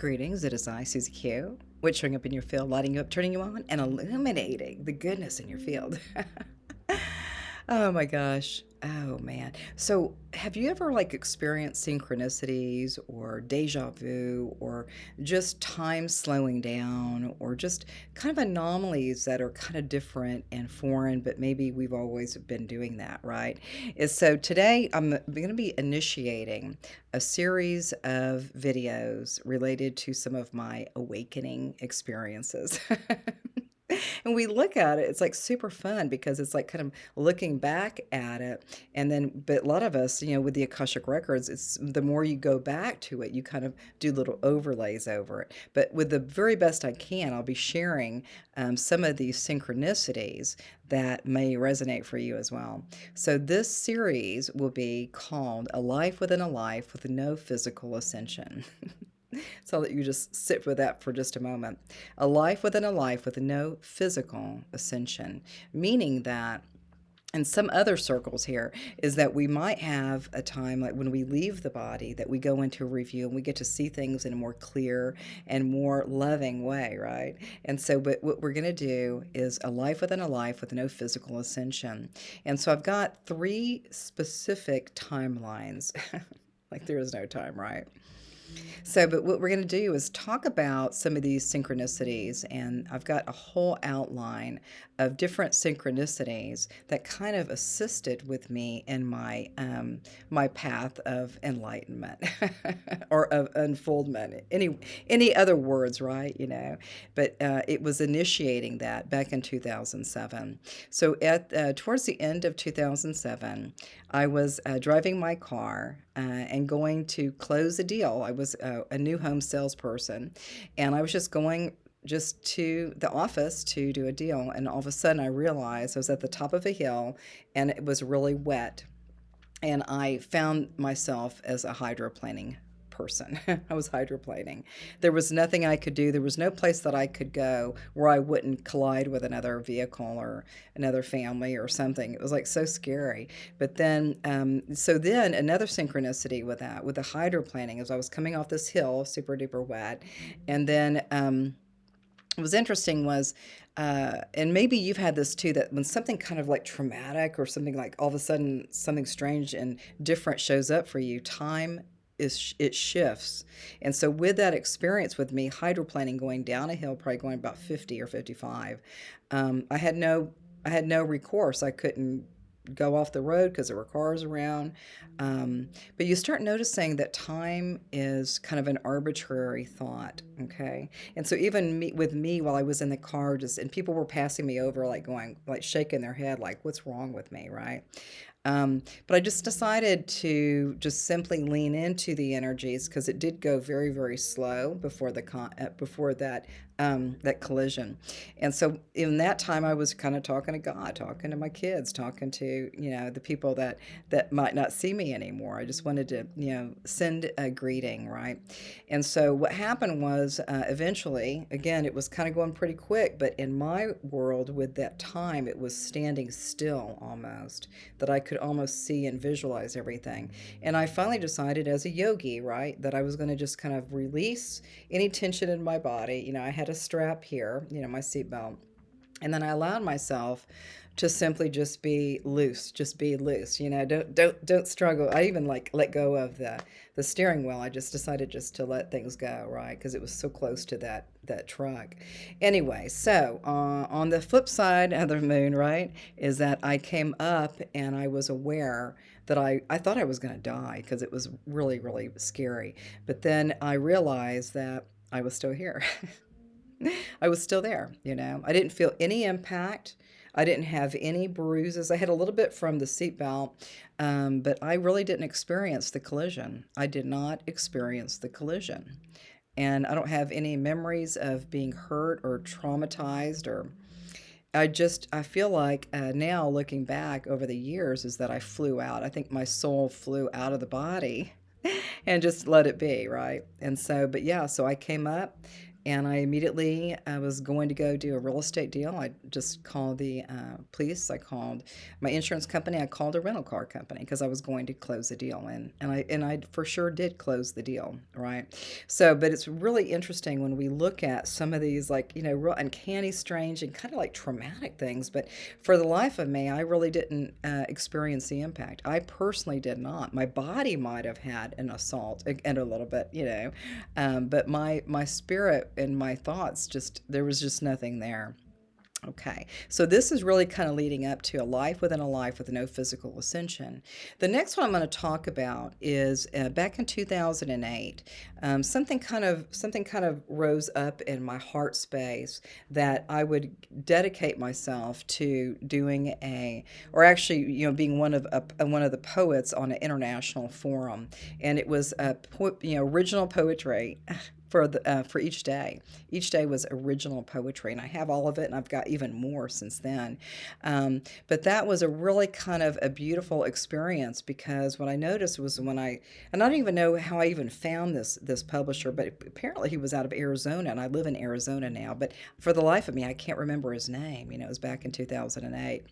Greetings, it is I, Susie Q, which showing up in your field, lighting you up, turning you on, and illuminating the goodness in your field. Oh my gosh. Oh man. So, have you ever like experienced synchronicities or deja vu or just time slowing down or just kind of anomalies that are kind of different and foreign, but maybe we've always been doing that, right? So, today I'm going to be initiating a series of videos related to some of my awakening experiences. And we look at it, it's like super fun because it's like kind of looking back at it. And then, but a lot of us, with the Akashic Records, it's the more you go back to it, you kind of do little overlays over it. But with the very best I can, I'll be sharing some of these synchronicities that may resonate for you as well. So, this series will be called A Life Within a Life with No Physical Ascension. So I'll let you just sit with that for just a moment. A life within a life with no physical ascension, meaning that in some other circles here is that we might have a time like when we leave the body that we go into a review and we get to see things in a more clear and more loving way, right? And so but what we're going to do is a life within a life with no physical ascension. And so I've got three specific timelines. Like there is no time, right? So, but what we're going to do is talk about some of these synchronicities, and I've got a whole outline of different synchronicities that kind of assisted with me in my path of enlightenment or of unfoldment. Any other words, right? But it was initiating that back in 2007. So at towards the end of 2007, I was driving my car and going to close a deal. I was a new home salesperson, and I was just going just to the office to do a deal. And all of a sudden, I realized I was at the top of a hill, and it was really wet. And I found myself as a hydroplaning person. I was hydroplaning. There was nothing I could do. There was no place that I could go where I wouldn't collide with another vehicle or another family or something. It was like so scary. But then, so then another synchronicity with that, with the hydroplaning, as I was coming off this hill, super duper wet, and then what was interesting was, and maybe you've had this too, that when something kind of like traumatic or something like all of a sudden something strange and different shows up for you, time it shifts. And so with that experience with me hydroplaning going down a hill, probably going about 50 or 55, I had no recourse. I couldn't go off the road because there were cars around. But you start noticing that time is kind of an arbitrary thought, okay? And so even with me while I was in the car, just and people were passing me over, like going, like shaking their head, like, "What's wrong with me?" Right? But I just decided to just simply lean into the energies because it did go very, very slow before before that collision. And so in that time, I was kind of talking to God, talking to my kids, talking to the people that might not see me anymore. I just wanted to send a greeting, right? And so what happened was eventually, again, it was kind of going pretty quick, but in my world with that time, it was standing still almost, that I could almost see and visualize everything. And I finally decided as a yogi, right, that I was going to just kind of release any tension in my body. I had a strap here, my seatbelt. And then I allowed myself to simply just be loose. Don't struggle. I even like let go of the steering wheel. I just decided just to let things go, right? Because it was so close to that truck. Anyway, so on the flip side of the moon, right, is that I came up and I was aware that I thought I was going to die because it was really, really scary. But then I realized that I was still here. I was still there. I didn't feel any impact. I didn't have any bruises. I had a little bit from the seatbelt, but I really didn't experience the collision. I did not experience the collision. And I don't have any memories of being hurt or traumatized or I feel like now looking back over the years is that I flew out. I think my soul flew out of the body and just let it be, right? And so, but yeah, so I came up And I was going to go do a real estate deal. I just called the police. I called my insurance company. I called a rental car company because I was going to close the deal. And I for sure did close the deal, right? So, but it's really interesting when we look at some of these, like, real uncanny, strange, and kind of like traumatic things. But for the life of me, I really didn't experience the impact. I personally did not. My body might have had an assault and a little bit, but my spirit and my thoughts, just there was just nothing there. Okay, so this is really kind of leading up to a life within a life with no physical ascension. The next one I'm going to talk about is back in 2008. Something kind of rose up in my heart space that I would dedicate myself to doing or actually, being one of the poets on an international forum, and it was original poetry for each day. Each day was original poetry, and I have all of it, and I've got even more since then. But that was a really kind of a beautiful experience, because what I noticed was and I don't even know how I even found this publisher, but apparently he was out of Arizona, and I live in Arizona now. But for the life of me, I can't remember his name. It was back in 2008.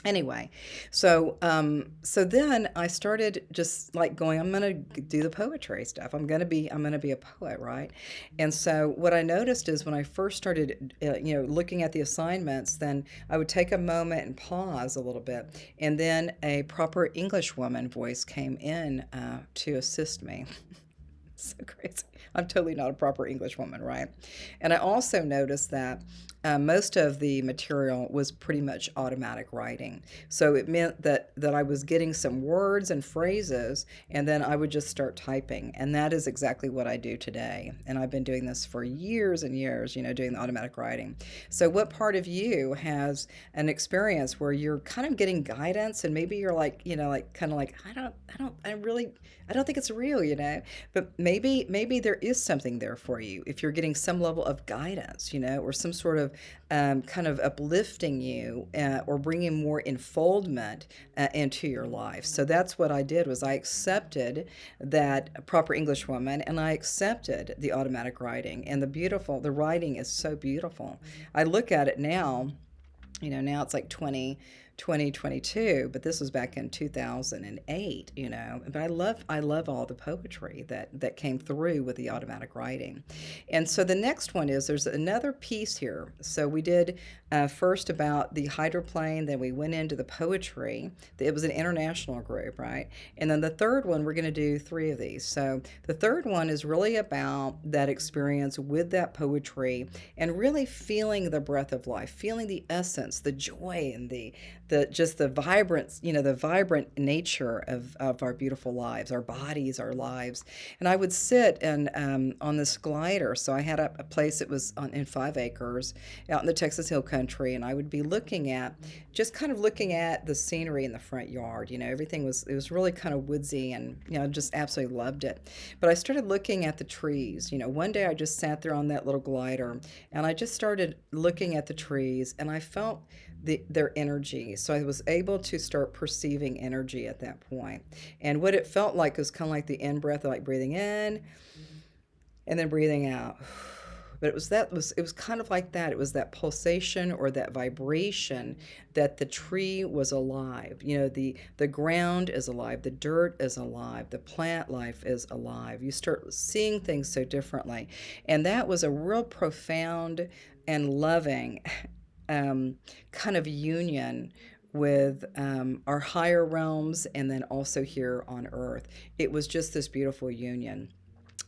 Anyway, so then I started just like going, I'm gonna do the poetry stuff. I'm gonna be a poet, right? And so what I noticed is when I first started, looking at the assignments, then I would take a moment and pause a little bit, and then a proper English woman voice came in to assist me. So crazy. I'm totally not a proper English woman, right? And I also noticed that most of the material was pretty much automatic writing. So it meant that I was getting some words and phrases, and then I would just start typing. And that is exactly what I do today. And I've been doing this for years and years, doing the automatic writing. So what part of you has an experience where you're kind of getting guidance, and maybe you're like, like kind of like, I don't think it's real, but maybe there is something there for you if you're getting some level of guidance, or some sort of kind of uplifting you, or bringing more enfoldment into your life. So that's what I did, was I accepted that proper English woman, and I accepted the automatic writing, and the writing is so beautiful. I look at it now. Now it's like 2022, but this was back in 2008, but I love all the poetry that came through with the automatic writing. And so the next one is, there's another piece here. So we did first about the hydroplane, then we went into the poetry. It was an international group, right? And then the third one, we're going to do three of these. So the third one is really about that experience with that poetry, and really feeling the breath of life, feeling the essence, the joy, and the just the vibrance, the vibrant nature of our beautiful lives, our bodies, our lives. And I would sit and on this glider. So I had a place that was in 5 acres out in the Texas Hill Country, and I would be just kind of looking at the scenery in the front yard. It was really kind of woodsy, and I just absolutely loved it. But I started looking at the trees. One day I just sat there on that little glider, and I just started looking at the trees, and I felt their energy. So I was able to start perceiving energy at that point. And what it felt like was kind of like the in breath, like breathing in and then breathing out. But it was kind of like that. It was that pulsation or that vibration that the tree was alive. The ground is alive, the dirt is alive, the plant life is alive. You start seeing things so differently. And that was a real profound and loving kind of union with our higher realms, and then also here on earth. It was just this beautiful union.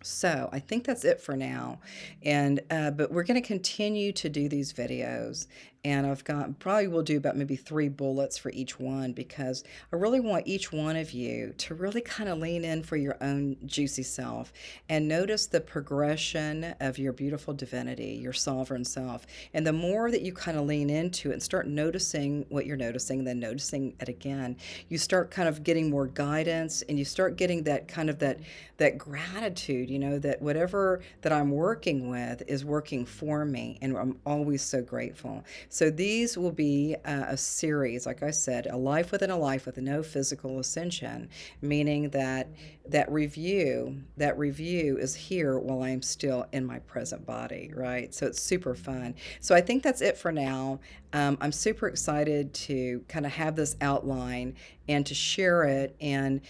So I think that's it for now, and but we're going to continue to do these videos, and I've got probably will do about maybe 3 bullets for each one, because I really want each one of you to really kind of lean in for your own juicy self and notice the progression of your beautiful divinity, your sovereign self. And the more that you kind of lean into it and start noticing what you're noticing, then noticing it again, you start kind of getting more guidance, and you start getting that kind of that gratitude, that whatever that I'm working with is working for me, and I'm always so grateful. So these will be a series, like I said, a life within a life with no physical ascension, meaning that that review is here while I'm still in my present body, right? So it's super fun. So I think that's it for now. I'm super excited to kind of have this outline and to share it. And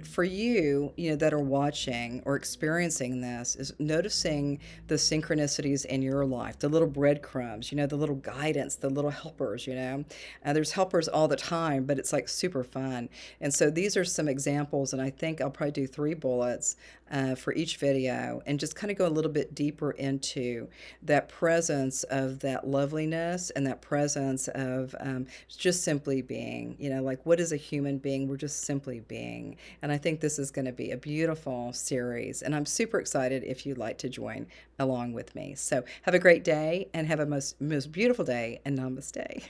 for you, that are watching or experiencing this, is noticing the synchronicities in your life, the little breadcrumbs, the little guidance, the little helpers. There's helpers all the time, but it's like super fun. And so these are some examples, and I think I'll probably do 3 bullets for each video and just kind of go a little bit deeper into that presence of that loveliness and that presence of just simply being, like what is a human being? We're just simply being. And I think this is going to be a beautiful series. And I'm super excited if you'd like to join along with me. So have a great day and have a most beautiful day, and namaste.